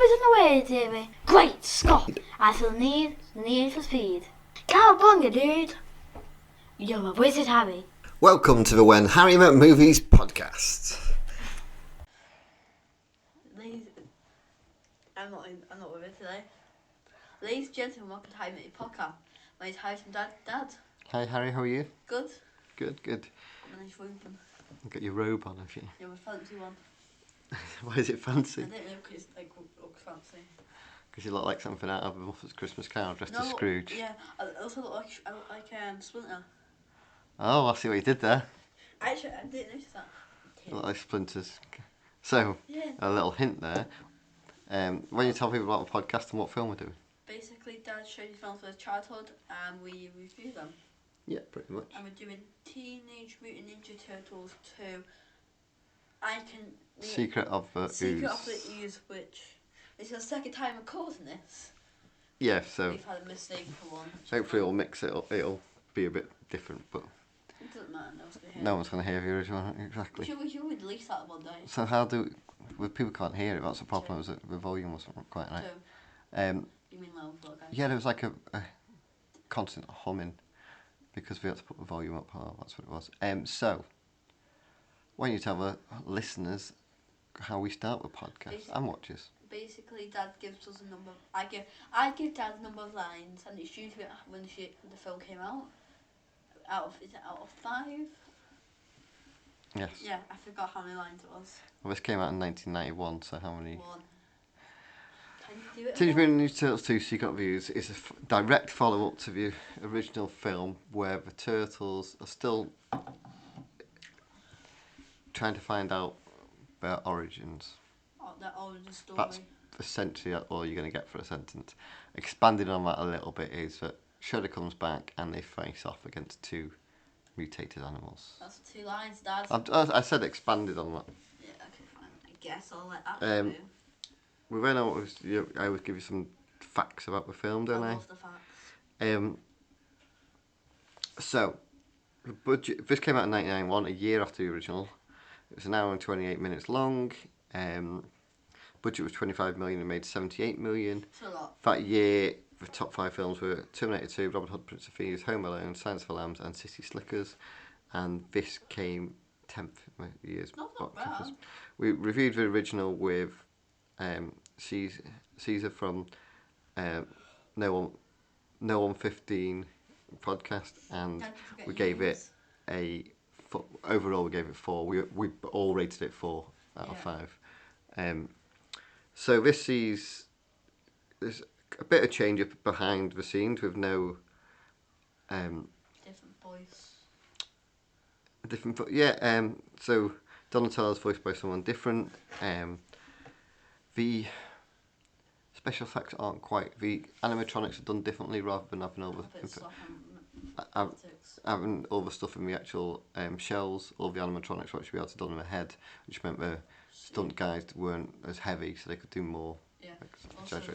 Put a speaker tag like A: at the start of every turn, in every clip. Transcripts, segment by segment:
A: numbers in the way, Davey. Great Scott! I feel the need for speed. Cowabunga, dude! You're a wizard, Harry.
B: Welcome to the When Harry Met Movies podcast.
C: Ladies, I'm not with it today. Ladies and gentlemen, welcome to Harry Met Your podcast. My name's Harry from Dad.
B: Hi Harry, how are you?
C: Good.
B: Good.
C: My name's Ruben.
B: You've got your robe on, have you?
C: Yeah, my fancy one.
B: Why is it fancy?
C: I don't know because it looks fancy.
B: Because you look like something out of a Muppet's Christmas Carol dressed as Scrooge.
C: Yeah, I also look like Splinter.
B: Oh, I see what you did there.
C: Actually, I didn't notice that.
B: You look like Splinters. So,
C: yeah.
B: A little hint there. When you tell people about the podcast and what film we're doing?
C: Basically, Dad showed his films for his childhood and we review them.
B: Yeah, pretty much.
C: And we're doing Teenage Mutant Ninja Turtles 2.
B: Secret of the
C: Ooze, which this is the second time we're causing this.
B: Yeah, so
C: we've had a mistake for one.
B: Hopefully we'll mix it up. It'll be a bit different, but
C: it doesn't matter.
B: No one's going to hear the original, exactly.
C: We should release that one day.
B: So how do people can't hear it? That's the problem. Was that the volume wasn't quite right.
C: You mean loud?
B: Yeah, there was like a constant humming because we had to put the volume up. Oh, that's what it was. So why don't you tell the listeners how we start with podcasts and watches?
C: Basically, Dad gives us a number. I give Dad a number of lines, and it's usually when the film came out. Is it out of 5?
B: Yes.
C: Yeah, I forgot how many lines it was.
B: Well, this came out in 1991, so how many?
C: 1. Can you do it?
B: Teenage Mutant Ninja Turtles 2 Secret of Ooze is a direct follow-up to the original film where the Turtles are still trying to find out their origins.
C: Oh, their origin story.
B: That's essentially all you're going to get for a sentence. Expanding on that a little bit is that Shredder comes back and they face off against 2 mutated animals.
C: That's 2 lines, Dad.
B: I said expanded on that.
C: Yeah, okay, fine. I guess I'll let that go.
B: We went on. I always give you some facts about the film, don't I?
C: I love the facts.
B: So, the budget. This came out in 1991, a year after the original. It was an hour and 28 minutes long. Budget was 25 million and made 78 million.
C: That's a lot.
B: That year, the top 5 films were Terminator 2, Robin Hood, Prince of Thieves, Home Alone, Silence of the Lambs, and City Slickers. And this came 10th years.
C: Not bad.
B: We reviewed the original with Caesar from No One 15 podcast, and we gave it overall we gave it 4. We all rated it 4 out of 5. So this sees there's a bit of change up behind the scenes with no
C: different voice.
B: So Donatello's voiced by someone different. The special effects aren't quite. The animatronics are done differently rather than having all the stuff in the actual shells. All the animatronics were actually able to done in the head, which meant the stunt guys weren't as heavy, so they could do more.
C: Yeah.
B: Also,
C: the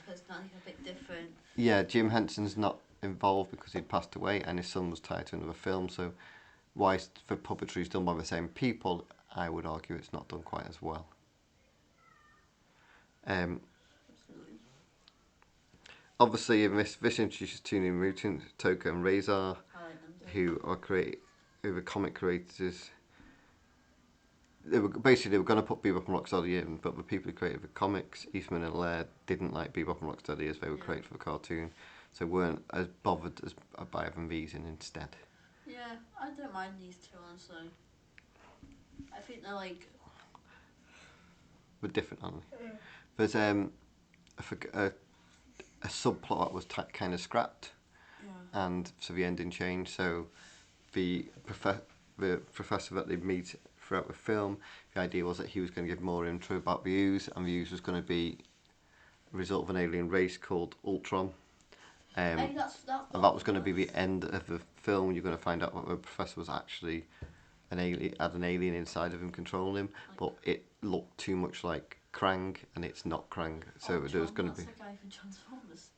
C: personality a bit different.
B: Yeah, Jim Henson's not involved because he'd passed away, and his son was tied to another film. So, whilst the puppetry is done by the same people, I would argue it's not done quite as well. Obviously, in this introduces 2 new mutants, Toka and Razor, who are the comic creators. They were going to put Bebop and Rocksteady in, but the people who created the comics, Eastman and Laird, didn't like Bebop and Rocksteady as they were created for the cartoon, so weren't as bothered by having these in instead.
C: Yeah, I don't mind these 2 honestly. I think they're like.
B: They're different, aren't they? Yeah. There's a subplot that was kind of scrapped, and so the ending changed. So the professor that they meet throughout the film, the idea was that he was going to give more intro about the Ooze, and the Ooze was going to be a result of an alien race called Ultron. And that was going to be the end of the film. You're going to find out that the professor was actually had an alien inside of him controlling him, but it looked too much like Krang, and it's not Krang. So there was going to be.
C: That's the guy from Transformers.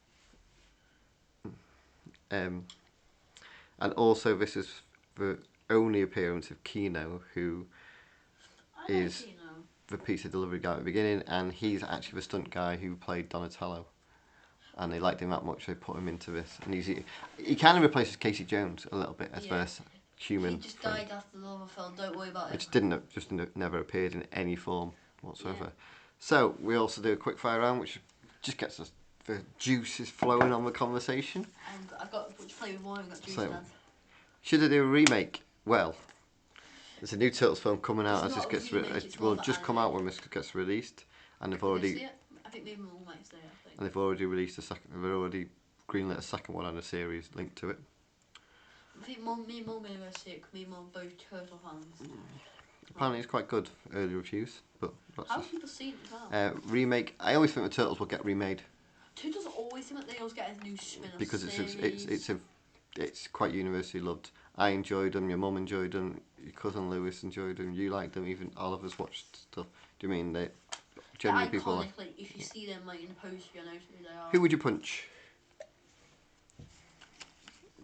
B: And also this is the only appearance of Kino, who is the pizza delivery guy at the beginning, and he's actually the stunt guy who played Donatello. And they liked him that much, they put him into this. And he kind of replaces Casey Jones a little bit as first human.
C: He just died after the other film. Don't worry about it.
B: Which never appeared in any form whatsoever. Yeah. So we also do a quick fire round, which just gets us the juices flowing on the conversation.
C: And I've got which flavour more. I've got juice.
B: So, should I do a remake? Well, there's a new Turtles film coming out as this gets come out when this gets released, and they've already.
C: I think maybe more might say. I think.
B: And they've already released a second. They've already greenlit a second one and a series linked to it.
C: I think me and Mum may go see it. Me and Mum both Turtle fans.
B: Apparently, it's quite good. Early reviews, but
C: how do people see it as well?
B: Remake. I always think the Turtles will get remade.
C: Turtles always seem like they always get a new spin-off
B: because
C: series.
B: it's quite universally loved. I enjoyed them. Your mum enjoyed them. Your cousin Lewis enjoyed them. You liked them. Even Oliver's watched stuff. Do you mean they? Generally, people like.
C: If you see them like in the poster, you know who they are.
B: Who would you punch?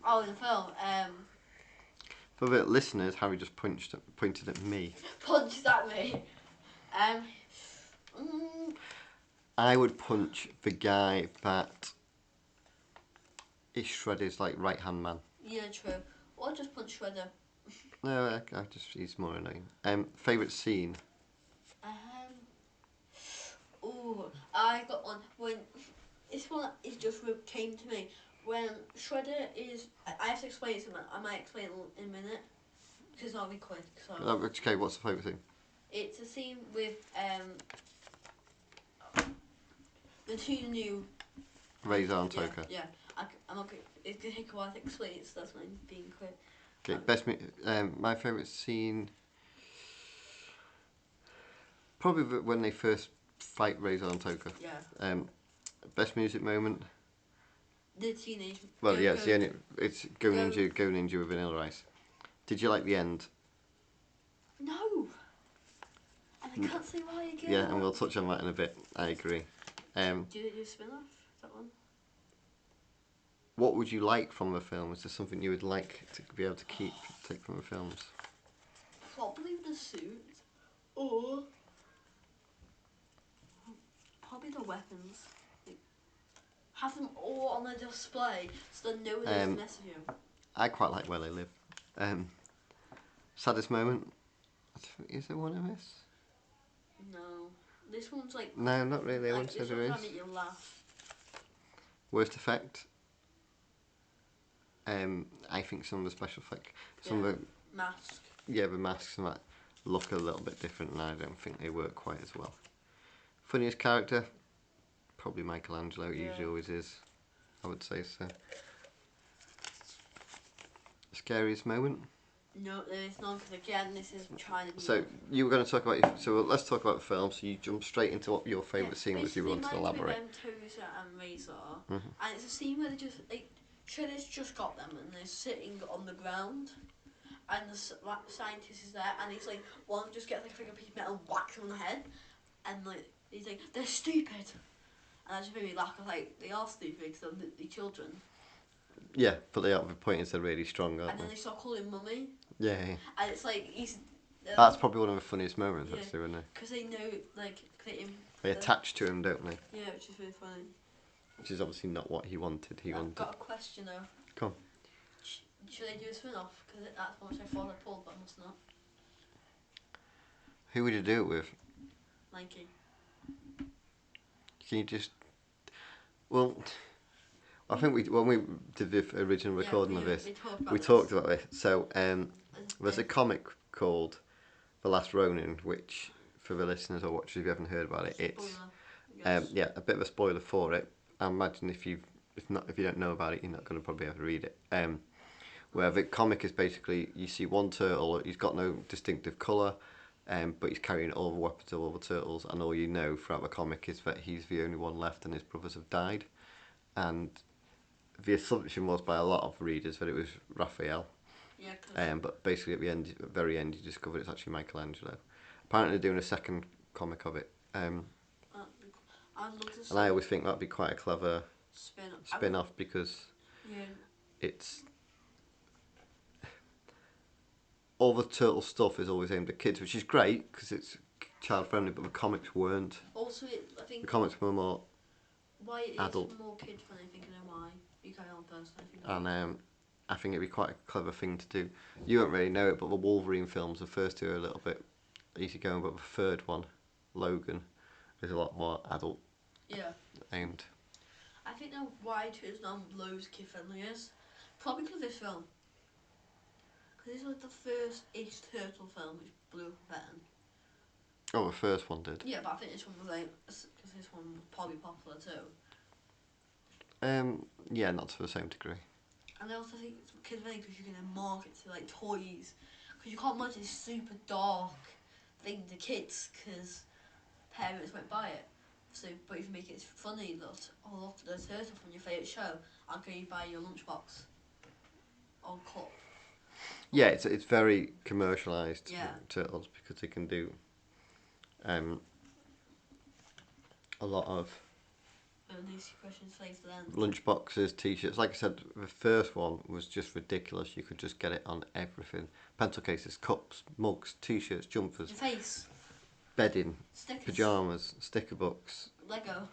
C: Oh, in the film.
B: For the listeners, Harry just pointed at me.
C: Punched at me.
B: I would punch the guy that is Shredder's like right hand man.
C: Yeah, true. Or just punch Shredder.
B: No, he's more annoying. Favourite scene.
C: I got one when this one is just came to me when Shredder is. I have to explain it to him. I might explain it in a minute because I'll be quick. So.
B: Okay, what's the favourite scene?
C: It's a scene with the two new.
B: Razor and Toka.
C: Yeah. I'm okay. It's gonna take a while to explain it, so that's why I'm being quick.
B: Okay, my favourite scene. Probably when they first fight Razor and Toka.
C: Yeah.
B: Best music moment.
C: The teenage.
B: Well, yeah, it's Go Ninja with Vanilla Ice. Did you like the end?
C: No. And I can't see why again.
B: Yeah, and we'll touch on that in a bit. I agree.
C: Do they do a spin-off? That one.
B: What would you like from the film? Is there something you would like to be able to take from the films?
C: Probably the suit, or probably the weapons. Have them all on the display so they know they're mess with you.
B: I quite like Where They Live. Saddest moment? Is there one of this?
C: No. This one's like...
B: No, not really. I wouldn't say there is.
C: This one's laugh.
B: Worst effect? I think some of the special effects... Some of the...
C: Mask.
B: Yeah, the masks and that look a little bit different and I don't think they work quite as well. Funniest character? Probably Michelangelo. It usually always is. I would say so. Scariest moment?
C: No, there is none because again, this is trying to be...
B: So, you were going to talk about... So, let's talk about the film. So, you jump straight into what your favourite scene was. You want to elaborate.
C: Toza and Razor. And it's a scene where they just... Like, Shredder's just got them and they're sitting on the ground. And the scientist is there and he's like... One just gets like a piece of metal and whacks him on the head. And like, he's like, they're stupid. And that just made me laugh because like, they are stupid because they're literally children.
B: Yeah, but the point is they're really strong, aren't
C: and then they start calling him Mummy.
B: Yeah.
C: And it's like he's.
B: That's probably one of the funniest moments, actually, isn't it?
C: Because they know, like,
B: they attach to him, don't they?
C: Yeah, which is really funny.
B: Which is obviously not what he wanted.
C: I've got a question though.
B: Come on.
C: Should they do a spin-off? Because that's what I thought I pulled, but I must not.
B: Who would you do it with?
C: Mikey.
B: Can you just? Well. I think when we did the original recording of this, we talked about this. So there's a comic called The Last Ronin, which for the listeners or watchers, if you haven't heard about it, it's a bit of a spoiler for it. I imagine if you don't know about it, you're not going to probably ever read it. Where the comic is basically you see one turtle, he's got no distinctive colour, but he's carrying all the weapons of all the turtles, and all you know throughout the comic is that he's the only one left, and his brothers have died, and the assumption was by a lot of readers that it was Raphael. Yeah. But basically at the very end, you discover it's actually Michelangelo. Apparently they're doing a second comic of it. And I always think that'd be quite a clever spin-off because it's all the turtle stuff is always aimed at kids, which is great because it's child friendly, but the comics weren't.
C: Also, I think
B: The comics were more
C: why it is
B: adult.
C: more kid friendly. I think I know why. You carry on first. I think.
B: And I think it'd be quite a clever thing to do. You won't really know it, but the Wolverine films, the first two are a little bit easygoing, but the third one, Logan, is a lot more adult
C: Yeah.
B: aimed.
C: I think now why Turtles not loads kid friendly is probably because of this film. Because this was the first-ish turtle film which blew up then.
B: Oh, the first one did.
C: Yeah, but I think this one was like because this one was probably popular too.
B: Yeah, not to the same degree.
C: And I also think it's kid friendly because you can then market to like toys. Because you can't imagine this super dark thing to kids because parents won't buy it. So, but if you make it funny, look, oh look, the turtle from your favourite show, I'll go you buy your lunchbox or cup.
B: Yeah, it's very commercialised,
C: Yeah.
B: Turtles, because they can do a lot of
C: These questions saved to them.
B: lunchboxes, t-shirts. Like I said, the first one was just ridiculous. You could just get it on everything. Pencil cases, cups, mugs, t-shirts, jumpers,
C: Your face.
B: bedding,
C: Stickers.
B: pyjamas, sticker books.
C: Lego.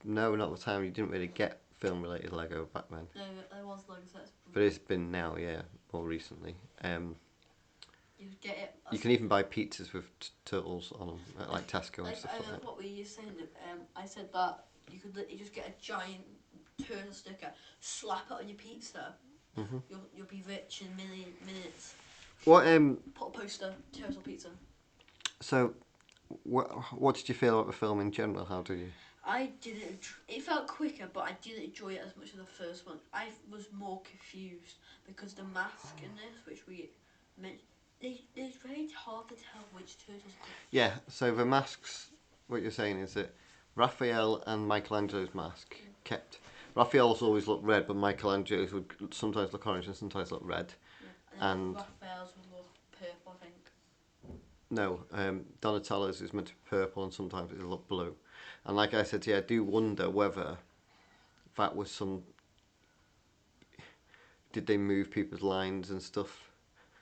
B: No, not the time. You didn't really get film-related Lego back then.
C: No, there was Lego sets.
B: But it's been now, yeah, more recently.
C: You get it.
B: You can even buy pizzas with turtles on them at like Tesco and stuff like that.
C: What were you saying? I said that you could literally just get a giant turtle sticker, slap it on your pizza.
B: Mhm.
C: You'll be rich in minutes.
B: What
C: Put a poster, turtle pizza.
B: So, what did you feel about the film in general? How did you?
C: I didn't. It felt quicker, but I didn't enjoy it as much as the first one. I was more confused because the mask in this, which we mentioned, it's very hard to tell which turtles.
B: Yeah. So the masks. What you're saying is that Raphael and Michelangelo's mask kept. Raphael's always looked red, but Michelangelo's would sometimes look orange and sometimes look red.
C: Yeah.
B: And
C: Raphael's would look purple, I think.
B: No, Donatello's is meant to be purple and sometimes it'll look blue. And like I said, yeah, I do wonder whether that was some. Did they move people's lines and stuff?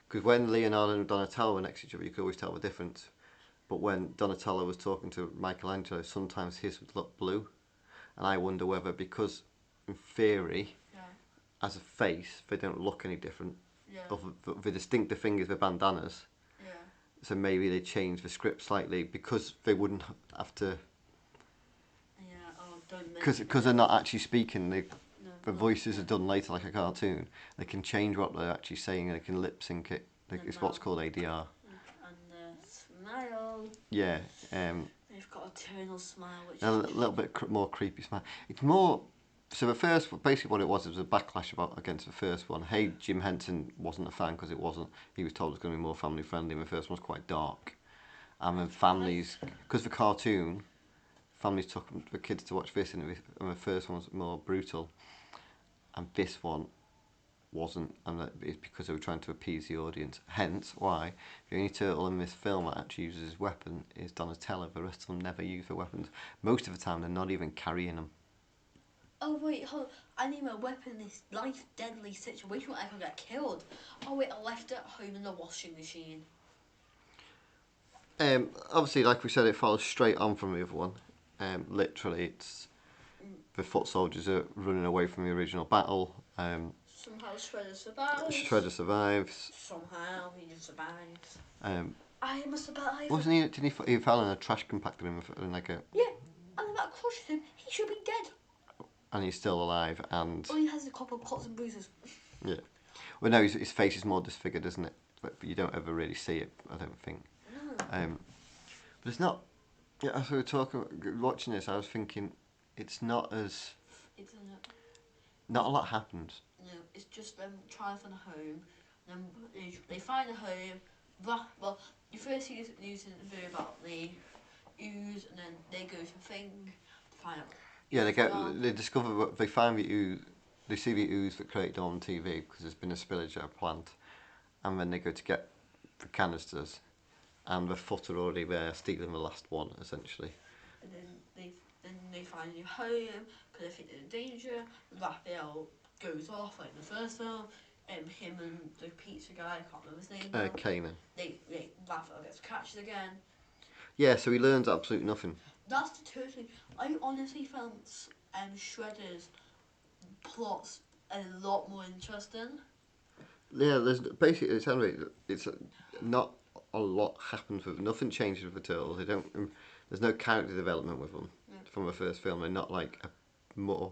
B: Because when Leonardo and Donatello were next to each other, you could always tell the difference. But when Donatello was talking to Michelangelo, sometimes his would look blue. And I wonder whether, because in theory,
C: Yeah.
B: as a face, they don't look any different.
C: Yeah.
B: The distinctive thing is the bandanas.
C: Yeah.
B: So maybe they changed the script slightly because they wouldn't have to.
C: Yeah. Oh, don't.
B: Because they're not actually speaking.
C: No,
B: The voices are done later like a cartoon. They can change what they're actually saying and they can lip sync it. It's what's called ADR.
C: And smile.
B: Yeah.
C: They've got a eternal smile, which
B: A little bit more creepy smile. It's more. So the first, basically what it was a backlash against the first one. Hey, Jim Henson wasn't a fan because it wasn't. He was told it was going to be more family friendly. And the first one was quite dark. And then families, because the cartoon, families took the kids to watch this, and the first one was more brutal. And this one wasn't, and it's because they were trying to appease the audience. Hence why the only turtle in this film that actually uses his weapon is Donatello. The rest of them never use their weapons. Most of the time, they're not even carrying them.
C: Oh wait, hold on. I need my weapon in this life deadly situation where I could get killed. Oh wait, I left it at home in the washing machine.
B: Obviously, like we said, it follows straight on from the other one. Literally, it's the foot soldiers are running away from the original battle.
C: Somehow Shredder survives.
B: Shredder survives.
C: Somehow he just survives.
B: I
C: am a survivor.
B: Wasn't he? Did he fell in a trash compactor in like a?
C: Yeah, and that crushed him. He should be dead.
B: And he's still alive, and.
C: All he has is a couple of cuts and bruises.
B: Yeah. Well, no, his face is more disfigured, isn't it? But you don't ever really see it, I don't think.
C: No.
B: But it's not. Yeah, as we were watching this, I was thinking, it's not as.
C: It's
B: Not a lot happens.
C: No, it's just them trying to find a home. Then they find a home. Well, you first see this news in the video about the ooze, and then they go to a thing to find out.
B: Yeah, they discover, they find the ooze, they see the ooze that created on TV because there's been a spillage at a plant, and then they go to get the canisters, and the foot are already there, stealing the last one, essentially.
C: And then they find a new home because they think they're in danger. Raphael goes off like in the first film. Him and the pizza guy, I can't remember his name.
B: Kanan.
C: Raphael gets catches again.
B: Yeah, so he learns absolutely nothing.
C: That's the turtle. I honestly found Shredder's plots a lot more interesting.
B: Yeah, there's basically it's not a lot happens with nothing changes with the turtles. They don't. There's no character development with them from the first film. They're not like a more.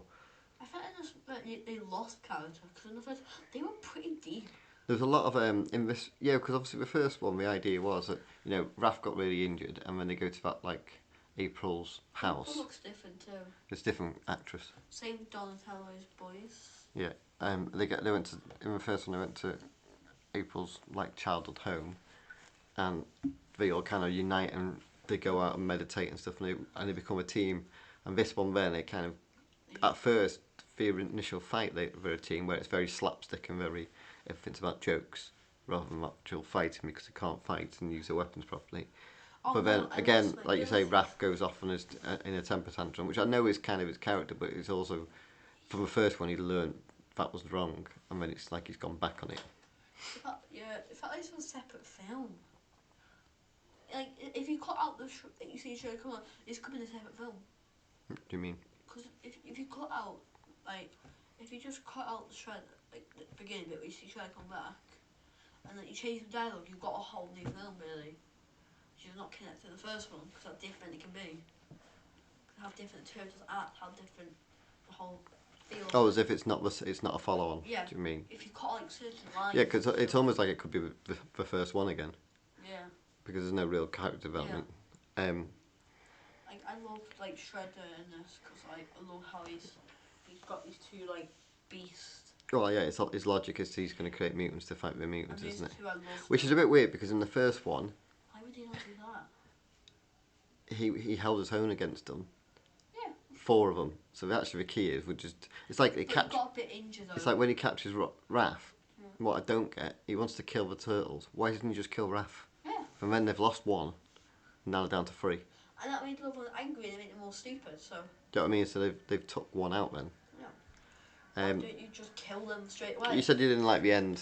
C: I felt they lost character because in the first they were pretty deep.
B: There's a lot of in this because obviously the first one the idea was that Raph got really injured and when they go to that like April's house.
C: April looks different too.
B: It's a different actress.
C: Same Donatello's boys.
B: Yeah, they went to in the first one they went to April's like childhood home, and they all kind of unite and they go out and meditate and stuff, and they become a team. And this one then they kind of at first the initial fight they're a team where it's very slapstick and very everything's about jokes rather than actual fighting because they can't fight and use their weapons properly.
C: Oh,
B: But then
C: no,
B: again, like you say, Raph goes off on in a temper tantrum, which I know is kind of his character, but it's also from the first one he learned that was wrong, and then it's like he's gone back on it.
C: It felt like it was a separate film. Like if you cut out you see Shredder come on, this could be a separate film.
B: What do you mean?
C: Because if you cut out if you just cut out the Shredder the beginning bit where you see Shredder come back, and then you change the dialogue, you've got a whole new film really. Which is not connected to the first one because how different it can be. How different the turtles act, how different the whole feel.
B: Oh, as if it's not a follow-on.
C: Yeah.
B: Do you mean?
C: If you cut like certain lines.
B: Yeah, because it's almost like it could be the first one again.
C: Yeah.
B: Because there's no real character development.
C: I love like Shredder in this because I love how he's got these two like beasts.
B: Well, yeah, his logic is he's going to create mutants to fight the mutants,
C: And
B: isn't it?
C: these two I love.
B: Which is a bit weird because in the first one,
C: Why would he not do that?
B: he held his own against them.
C: Yeah.
B: 4 of them. So actually the key is it's like
C: But he got a bit injured though.
B: It's like when he captures Raph. What I don't get, he wants to kill the turtles. Why doesn't he just kill Raph?
C: Yeah.
B: And then they've lost 1, now they're down to 3.
C: And that made the other one angry and it made them more stupid. So.
B: Do you know what I mean? So they've took 1 out then.
C: Why don't you just kill them straight away?
B: You said you didn't like the end.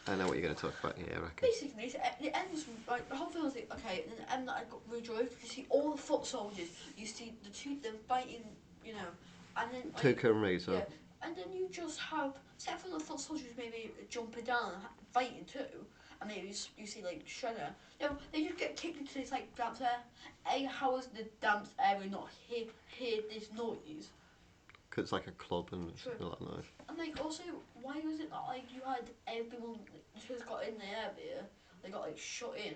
B: I know what you're going to talk about here, I reckon.
C: Basically, the end was like the whole film was like okay, and then the end that I got rejoiced because you see all the foot soldiers, you see them fighting, and then like,
B: Tuco and Razor.
C: yeah, and then you just have except for the foot soldiers maybe jumping down and fighting too, and maybe you see like Shredder. No, they just get kicked into this like damp air. Hey, how is the damp area not hear this noise?
B: Because it's like a club and it's
C: True.
B: all that noise.
C: And like also, why was it not like you had everyone just got in the area, they got like shut in,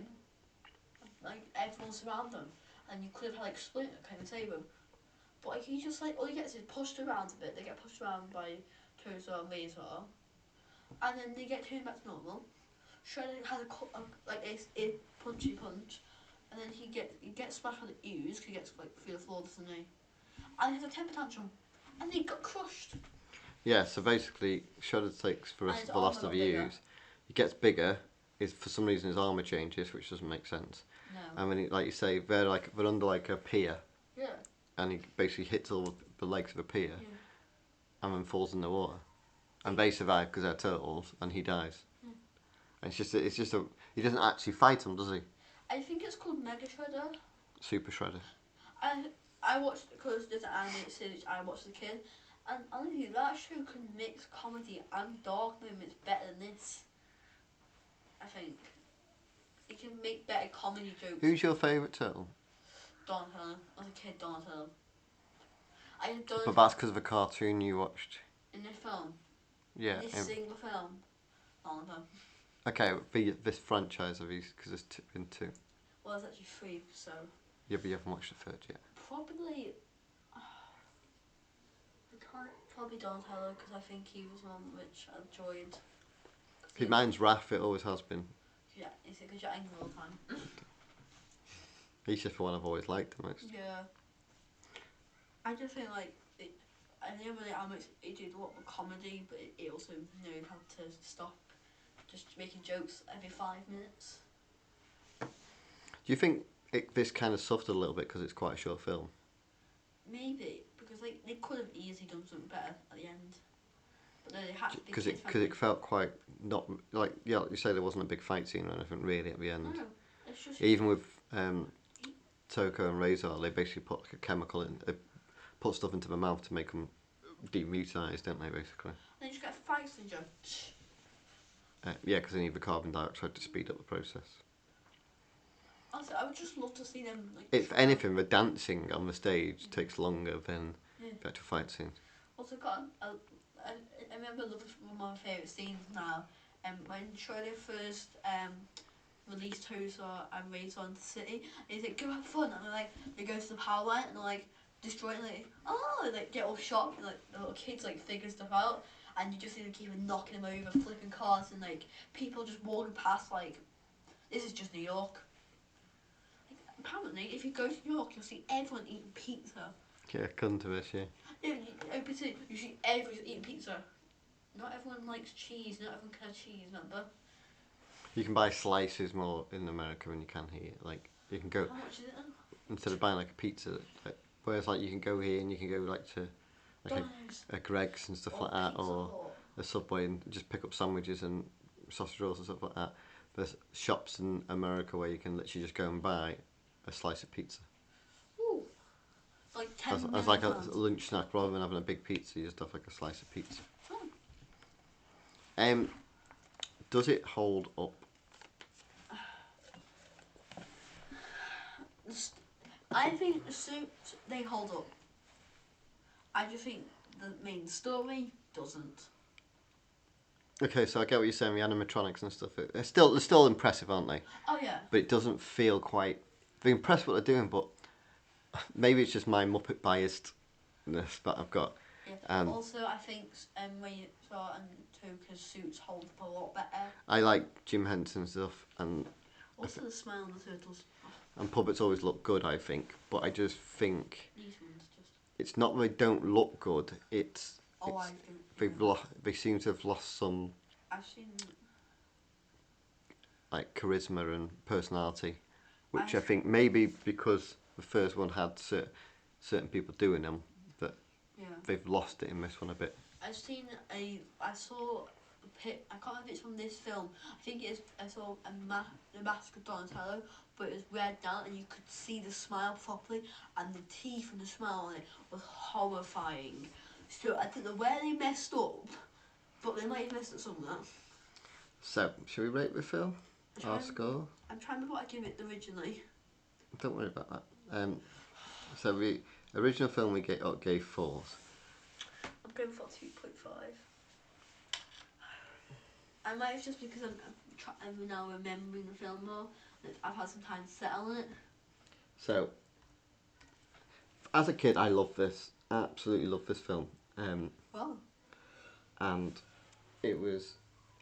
C: like everyone surround them, and you could have had like Splinter kind of save them. But like he just like all he gets is pushed around a bit. They get pushed around by Turtle and Razor, and then they get turned back to normal. Shredder has a punchy punch, and then he gets smashed by the Ooze because he gets like through the floor, doesn't he? And he has a temper tantrum. And they got crushed.
B: Yeah, so basically, Shredder takes the
C: And his
B: last
C: armour
B: of the
C: got bigger.
B: Ooze. He gets bigger. For some reason his armour changes, which doesn't make sense.
C: No.
B: And when like you say, they're under like a pier,
C: Yeah.
B: and he basically hits all the legs of a pier,
C: Yeah.
B: and then falls in the water. And they survive because they're turtles, and he dies.
C: Yeah.
B: And he doesn't actually fight them, does he?
C: I think it's called Mega Shredder.
B: Super Shredder.
C: And I watched because there's an animated series I watched as a kid, and honestly, that show can mix comedy and dark moments better than this. I think it can make better comedy jokes.
B: Who's your favourite turtle?
C: Donatello. As a kid, Donatello. I had Donatello
B: But that's because of a cartoon you watched.
C: in this film.
B: Yeah.
C: In this single film. Donatello.
B: Okay, this franchise of these, because there's been 2.
C: Well, there's actually 3, so
B: Yeah, but you haven't watched the 3rd yet.
C: probably. Probably Donatello because I think he was one which I enjoyed.
B: Mine's Raph, it always has been.
C: Yeah, is it because you're angry all the time?
B: He's just the one I've always liked the most.
C: Yeah. I just think like I know really how much it did a lot of comedy, but it also knew how to stop just making jokes every 5 minutes.
B: Do you think this kind of suffered a little bit because it's quite a short film?
C: Maybe because like they could have easily done something better at the end, but then they had to be
B: Because it felt quite not like you say there wasn't a big fight scene or anything really at the end.
C: No, it's just
B: Even with Toko and Razor, they basically put like a chemical in, put stuff into the mouth to make them demutinize, don't they? Basically.
C: Then you just get fights and just.
B: Yeah, because they need the carbon dioxide to speed up the process.
C: Also, I would just love to see them. Like,
B: If anything, the dancing on the stage takes longer than the actual fight scenes.
C: Also, I remember one of my favourite scenes now. When Shredder first released Tosa and Razor into the city, and he's like, "Go have fun," and they go to the power line and they're like destroying like get all shocked, and like the little kids like figure stuff out, and you just see them keep knocking them over, flipping cars, and like people just walking past like, this is just New York. Like, apparently, if you go to New York, you'll see everyone eating pizza.
B: Yeah, come to this, yeah.
C: Yeah, you see everyone's eating pizza. Not everyone likes cheese. Not everyone can have cheese. Remember?
B: You can buy slices more in America than you can here. Like you can go
C: How much is it then?
B: instead of buying like a pizza. Like, whereas like you can go here and you can go like to like a Greg's and stuff like that, or a Subway and just pick up sandwiches and sausage rolls and stuff like that. There's shops in America where you can literally just go and buy a slice of pizza.
C: Ooh. Like 10
B: As like a lunch snack, rather than having a big pizza, you just have like a slice of pizza. Does it hold up?
C: I think the suits, they hold up. I just think the main story doesn't.
B: Okay, so I get what you're saying. The animatronics and stuff, they're still impressive, aren't they?
C: Oh yeah.
B: But it doesn't feel quite. They're impressed what they're doing, but maybe it's just my Muppet biasedness that I've got.
C: Yeah. Also, I think Razor and Toka's suits hold up a lot better.
B: I like Jim Henson's stuff, and
C: Also, the smile on the turtles.
B: and puppets always look good, I think. But I just think
C: These ones just.
B: it's not that they don't look good. It's
C: I
B: they've they seem to have lost some
C: I've seen.
B: like charisma and personality, which I think maybe because the first one had certain people doing them, that they've lost it in this one a bit.
C: I saw a pic. I can't remember if it's from this film. I think it is. I saw the mask of Donatello, but it was red down, and you could see the smile properly, and the teeth and the smile on it was horrifying. So I don't know where they messed up, but they might have messed up somewhere.
B: So, should we rate the film? Our score?
C: I'm trying to remember what I gave it originally.
B: Don't worry about that. So the original film we gave 4s.
C: I'm going for 2.5. I might have just because I'm now remembering the film more. I've had some time to settle on it.
B: So, as a kid, I loved this. Absolutely loved this film.
C: Wow.
B: And it was.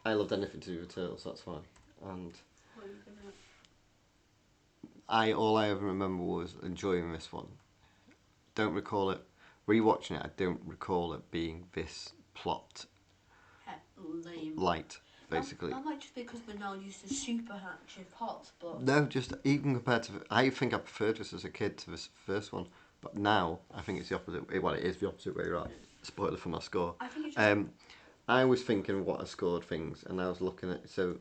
B: I loved anything to do with turtles. That's why. And
C: What are you gonna...
B: all I ever remember was enjoying this one. Don't recall it. Rewatching it, I don't recall it being this plot
C: lame.
B: light. Basically.
C: That might just be because we're now used to super action plots, but...
B: No, just even compared to... I think I preferred this as a kid to this first one. But now, I think it's the opposite way. Well, it is the opposite way around. Spoiler for my score.
C: I think it's just...
B: I was thinking what I scored things, and I was looking at... So,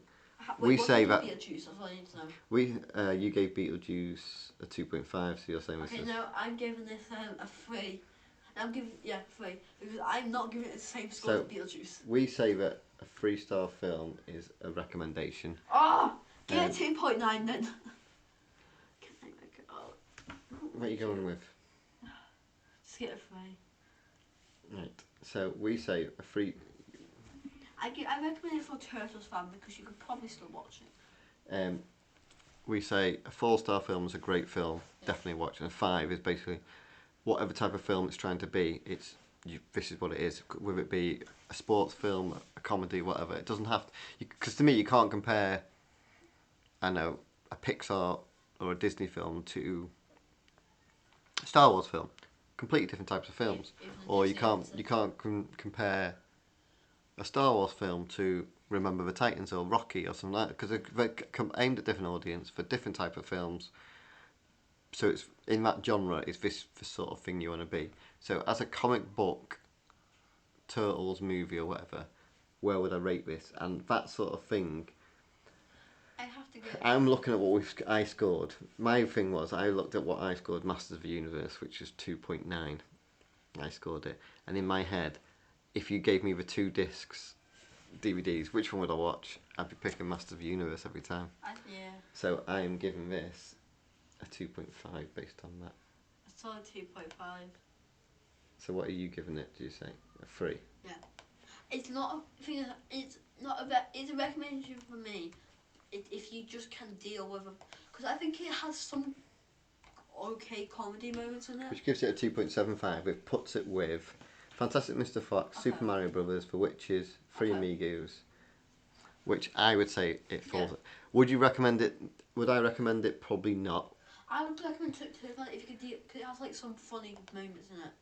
C: Wait,
B: we say that...
C: Beetlejuice? That's all I need to know.
B: You gave Beetlejuice a 2.5, so you're saying this
C: Okay,
B: is...
C: no, I'm giving this a 3. I'm giving... Yeah, 3. Because I'm not giving it the same score as Beetlejuice.
B: We say that a 3-star film is a recommendation.
C: Oh! Give it 2.9 then. Can I make it up?
B: What are you going with?
C: Just get a 3.
B: Right, so we say a 3...
C: I recommend it for a Turtles fan because you could probably still watch it.
B: We say a 4-star film is a great film, definitely watch it. And 5 is basically whatever type of film it's trying to be, this is what it is. Whether it be a sports film, a comedy, whatever. It doesn't have to... Because to me, you can't compare, I know, a Pixar or a Disney film to a Star Wars film. Completely different types of films. Or you can't compare a Star Wars film to Remember the Titans or Rocky or something like that, because they're aimed at different audience for different type of films. So it's in that genre is this the sort of thing you want to be. So as a comic book, Turtles movie or whatever, where would I rate this? And that sort of thing.
C: I have to go.
B: I'm looking at what I scored. My thing was I looked at what I scored Masters of the Universe, which is 2.9. I scored it, and in my head, if you gave me the 2 discs DVDs, which one would I watch? I'd be picking Masters of the Universe every time.
C: Yeah.
B: So I am giving this a 2.5 based on that.
C: I saw a 2.5.
B: So what are you giving it? Do you say a 3?
C: Yeah. It's not a thing. It's not it's a recommendation for me. If you just can deal with it, because I think it has some okay comedy moments in it.
B: Which gives it a 2.75. It puts it with Fantastic Mr. Fox,
C: Okay.
B: Super Mario Brothers, The Witches, Three Amigos, which I would say it falls.
C: Yeah.
B: Would you recommend it? Would I recommend it? Probably not.
C: I would recommend it to if you could deal, because it has like some funny moments in it.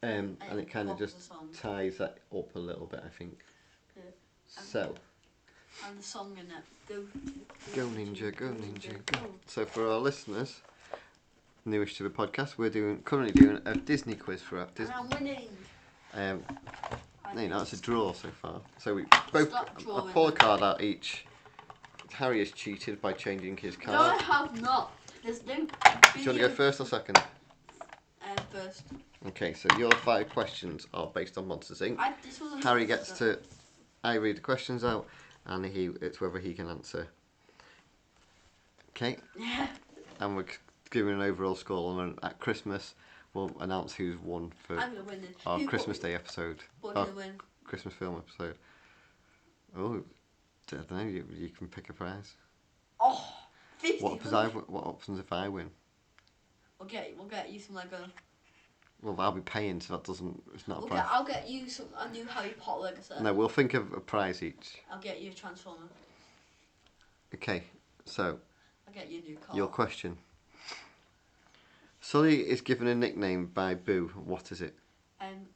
B: And it kind of
C: follows
B: just
C: the song.
B: ties that up a little bit, I think.
C: Yeah.
B: So.
C: And the song in it.
B: Go Ninja, go Ninja, go. So for our listeners, newish to the podcast, we're currently doing a Disney quiz for our Disney.
C: And I'm winning.
B: No, it's a draw so far. So we both
C: Stop drawing.
B: pull a card out each. Harry has cheated by changing his
C: No, I
B: card.
C: have not. There's no.
B: Do you want to go first or second?
C: First.
B: Okay, so your 5 questions are based on Monsters Inc. Harry gets to. I read the questions out, and it's whether he can answer. Okay.
C: Yeah.
B: And we're giving an overall score, and at Christmas we'll announce who's won for
C: I'm gonna win it.
B: our Christmas Day episode.
C: What
B: Our
C: gonna win?
B: Christmas film episode. Oh, I don't know. You can pick a prize.
C: Oh, 50.
B: What options if I win?
C: We'll get you some Lego.
B: Well, I'll be paying, so that doesn't. It's not a prize.
C: I'll get you a new Harry Potter Lego set.
B: No, we'll think of a prize each.
C: I'll get you a Transformer.
B: Okay, so
C: I'll get you a new car.
B: your question. Sully is given a nickname by Boo. What is it?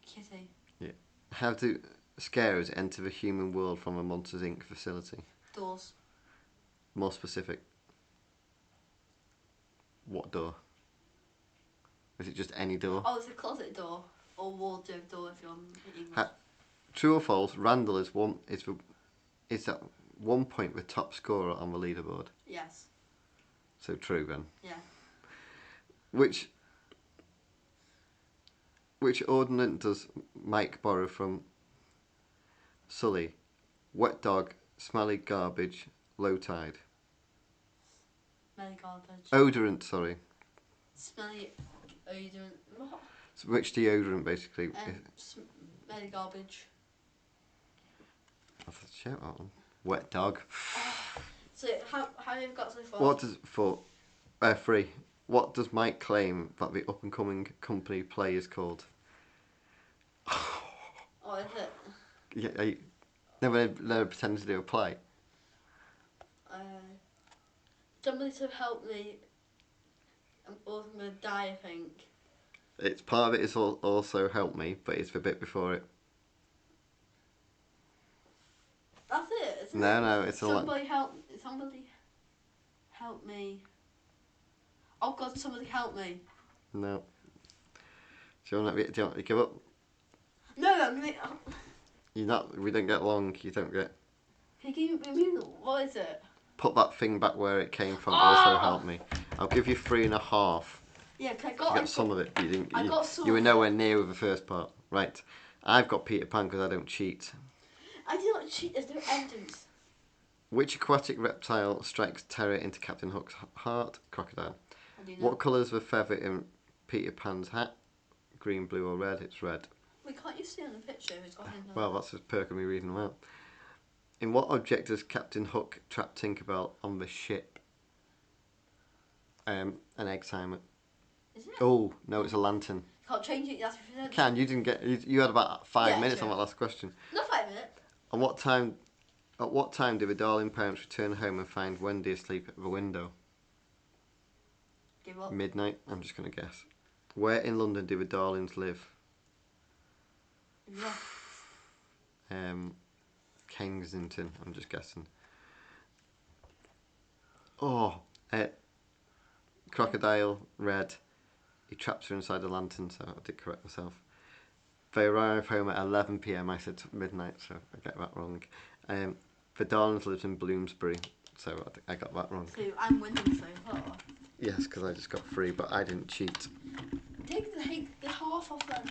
C: Kitty.
B: Yeah. How do scarers enter the human world from a Monsters Inc. facility?
C: Doors.
B: More specific. What door? Is it just any door?
C: Oh, it's a closet door or wardrobe door if you're English.
B: True or false? Randall is at one point the top scorer on the leaderboard.
C: Yes.
B: So true then.
C: Yeah.
B: Which ordnance does Mike borrow from Sully? Wet dog, smelly garbage, low tide.
C: Smelly garbage.
B: Odorant, sorry.
C: Smelly odorant. What?
B: So which deodorant basically?
C: Smelly garbage.
B: I've shout out one. Wet dog.
C: So how have you got so far?
B: What does 3? What does Mike claim that the up and coming company play is called?
C: Oh, is it?
B: Yeah, never pretend to do a play.
C: Somebody to help me. I'm gonna die, I think.
B: It's part of it is also help me, but it's the bit before it.
C: That's it. Isn't
B: No,
C: it?
B: no, it's a lot.
C: Somebody help me. Oh God! Somebody help me.
B: No. Do you want to give up?
C: No, I'm gonna.
B: You're not. We don't get along. You don't get.
C: Can you give me what is it?
B: Put that thing back where it came from.
C: Oh!
B: Also help me. I'll give you 3.5.
C: Yeah, cause
B: You got some of it. You didn't. You were nowhere near with the first part. Right. I've got Peter Pan because I don't cheat.
C: I do not cheat. There's no evidence.
B: Which aquatic reptile strikes terror into Captain Hook's heart? Crocodile.
C: I do know.
B: What colour is the feather in Peter Pan's hat? Green, blue or red? It's red.
C: Wait, can't you see on the picture who's got him?
B: Well, that's a perk of me reading them out. In what object does Captain Hook trap Tinkerbell on the ship? An egg timer.
C: Is it?
B: Oh, no, it's a lantern.
C: Can't change it. That's what you
B: You didn't get. You had about 5 minutes
C: true.
B: on that last question.
C: Not 5 minutes.
B: At what time do the darling parents return home and find Wendy asleep at the window?
C: Give up.
B: Midnight. I'm just going to guess. Where in London do the Darlings live?
C: Yeah.
B: Kensington. I'm just guessing. Oh, crocodile, red. He traps her inside the lantern, so I did correct myself. They arrive home at 11 p.m. I said midnight, so I get that wrong. The Darlings lives in Bloomsbury, So I got that wrong.
C: So I'm winning so far.
B: Yes, because I just got 3, but I didn't cheat.
C: Take the half off them.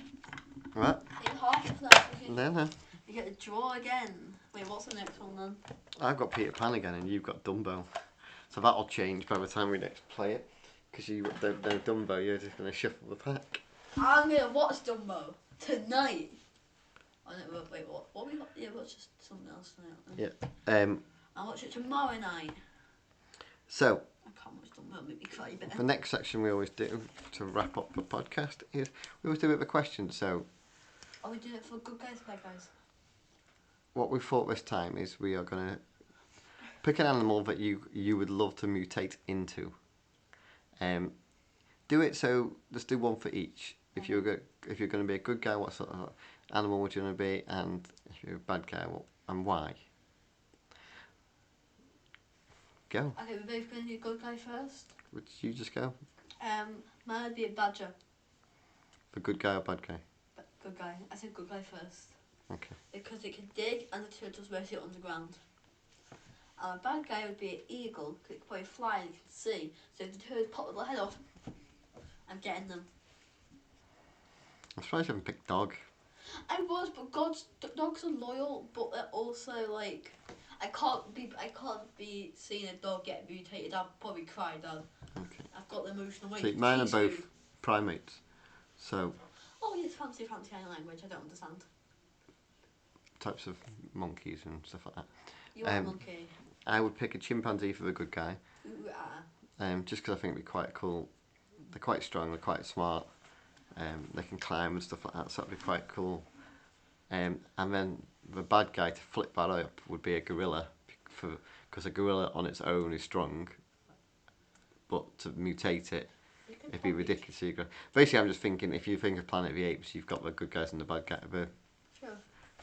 B: What?
C: Take half of that.
B: No.
C: You get a draw again. Wait, what's the next one then?
B: I've got Peter Pan again, and you've got Dumbo. So that'll change by the time we next play it. Because they're Dumbo, you're just going to shuffle the pack.
C: I'm going to watch Dumbo tonight. Oh, no, wait, what we got? Yeah, watch just something else tonight.
B: Yeah.
C: I'll watch it tomorrow night.
B: So,
C: I can't watch Dumbo, it'll make me cry a bit.
B: the next section we always do to wrap up the podcast is we always do a bit of a question. So,
C: Are we doing it for good guys, bad guys?
B: what we thought this time is we are going to pick an animal that you would love to mutate into. Do it so let's do one for each. If you're going to be a good guy, what sort of animal would you want to be? And if you're a bad guy, and why? Go.
C: Okay, we're both going to do good guy first.
B: Would you just go?
C: Mine would be a badger.
B: The good guy or bad guy?
C: Good guy. I said good guy first.
B: Okay.
C: Because it can dig and the turtles mostly underground. And a bad guy would be an eagle, because it can probably fly and it can see. So if the turtles pop their little head off, I'm getting them.
B: I'm surprised you haven't picked dog.
C: I was, but dogs are loyal, but they're also like, I can't be seeing a dog get mutated. I'll probably cry, Dad.
B: Okay.
C: I've got the emotional weight.
B: See, mine are both primates. So,
C: Oh yes, fancy kind of language. I don't understand.
B: types of monkeys and stuff like that.
C: You are a monkey.
B: I would pick a chimpanzee for the good guy.
C: Ooh, ah.
B: Just because I think it'd be quite cool. They're quite strong, they're quite smart. They can climb and stuff like that, so that'd be quite cool. And then the bad guy to flip that up would be a gorilla, because a gorilla on its own is strong, but to mutate it, it'd be ridiculously aggressive. Basically, I'm just thinking, if you think of Planet of the Apes, you've got the good guys and the bad guy,
C: Sure.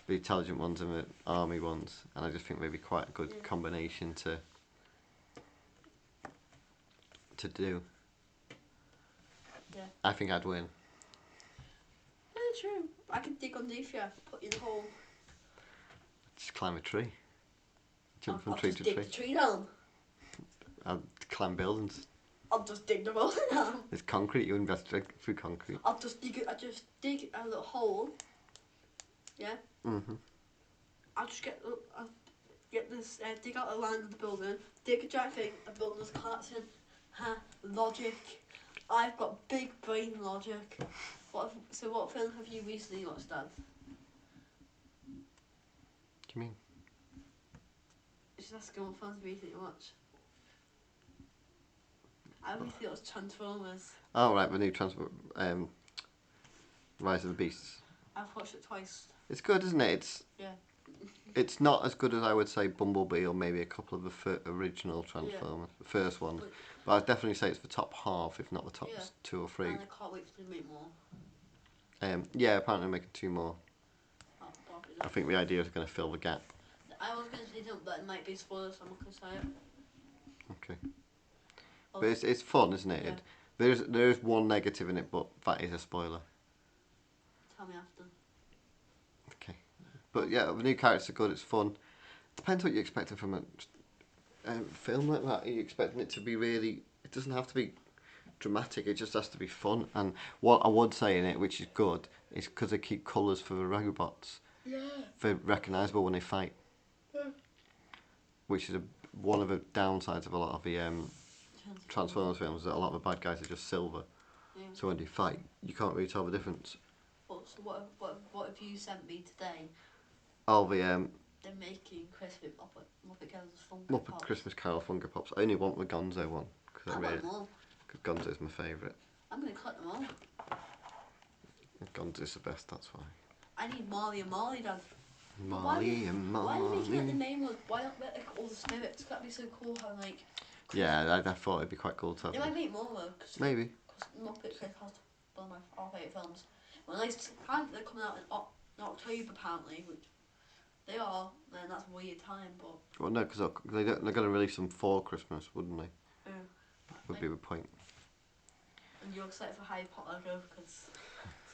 B: the intelligent ones and the army ones, and I just think they'd be quite a good combination to do.
C: Yeah.
B: I think I'd win.
C: Yeah, true. I could dig underneath you, put you in the hole.
B: Just climb a tree. Jump from
C: I'll
B: tree
C: just
B: to
C: dig
B: tree.
C: the tree down.
B: I'll climb buildings.
C: I'll just dig the hole down.
B: There's concrete, you invest through concrete.
C: I just dig a little hole. Yeah.
B: Mhm.
C: I'll just get this, dig out the line of the building, dig a giant thing, and build this collapsing. Logic. I've got big brain logic. What film have you recently watched, Dad?
B: What do you mean?
C: Just asking what films have you recently watched. I recently watched Transformers.
B: Oh right, the new Rise of the Beasts.
C: I've watched it twice.
B: It's good, isn't it?
C: Yeah.
B: It's not as good as I would say Bumblebee or maybe a couple of the original Transformers, the first ones. But I'd definitely say it's the top half, if not the top 2 or 3.
C: And I can't wait for them to make more.
B: Yeah, apparently they're making 2 more.
C: Oh,
B: I think the idea is going to fill the gap.
C: I was going to say something, but it might be spoilers, so I'm not going to say it.
B: Okay. But it's fun, isn't it?
C: Yeah.
B: There is one negative in it, but that is a spoiler.
C: Tell me after.
B: Okay. But yeah, the new characters are good, it's fun. Depends what you're expecting from a film like that. Are you expecting it to be really... It doesn't have to be dramatic, it just has to be fun. And what I would say in it, which is good, is because they keep colours for the robots.
C: Yeah.
B: They're recognisable when they fight.
C: Yeah.
B: Which is one of the downsides of a lot of the Transformers films, that a lot of the bad guys are just silver.
C: Yeah.
B: So when they fight, you can't really tell the difference.
C: So what have you sent me today?
B: Oh, the
C: They're making Muppet Carol's Funko
B: Muppet
C: Pops.
B: Christmas Carol Funko Pops. I only want the Gonzo one
C: I want them all.
B: because Gonzo's my favourite.
C: I'm going to collect them all.
B: Gonzo's the best, that's why.
C: I need Marley and Marley, Dad.
B: Marley and Marley.
C: Why are they making it the name of... Why not make like, all the spirits? That'd be so cool how, like...
B: Yeah, I thought it'd be quite cool to have
C: They
B: them.
C: might make more, though. Cause,
B: Maybe.
C: Because Muppet Christmas has one of my favourite films. Well, apparently they're coming out in October, apparently, which... They are, and that's a weird time, but...
B: Well, no, because they're going to release them for Christmas, wouldn't they?
C: Yeah.
B: Would be the point.
C: And you're excited for Harry Potter, though, because...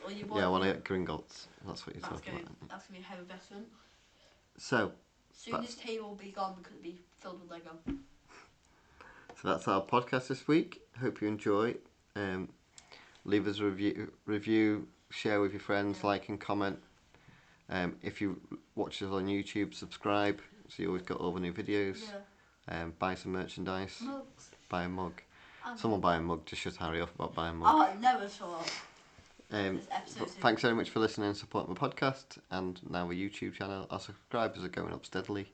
C: All you want.
B: Yeah, I want to get Gringotts. That's what you're talking about.
C: That's going to be a heavy investment.
B: So...
C: Soon this table will be gone because it'll be filled with Lego.
B: So that's our podcast this week. Hope you enjoy. Leave us a review, share with your friends, like and comment. If you watch us on YouTube, subscribe so you always got all the new videos. Buy some merchandise.
C: Mugs.
B: Buy a mug. Someone buy a mug. Just shut Harry off about buying a mug.
C: Oh, I never saw.
B: Thanks very much for listening and supporting my podcast and now my YouTube channel. Our subscribers are going up steadily.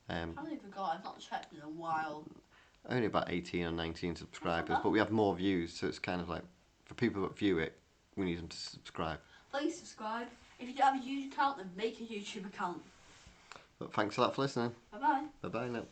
C: I totally forgot. I've not checked in a while.
B: Only about 18 or 19 subscribers, but we have more views, so it's kind of like, for people that view it, we need them to subscribe.
C: Please subscribe. If you don't have a YouTube account, then make a YouTube account.
B: But thanks a lot for listening.
C: Bye bye.
B: Bye bye now.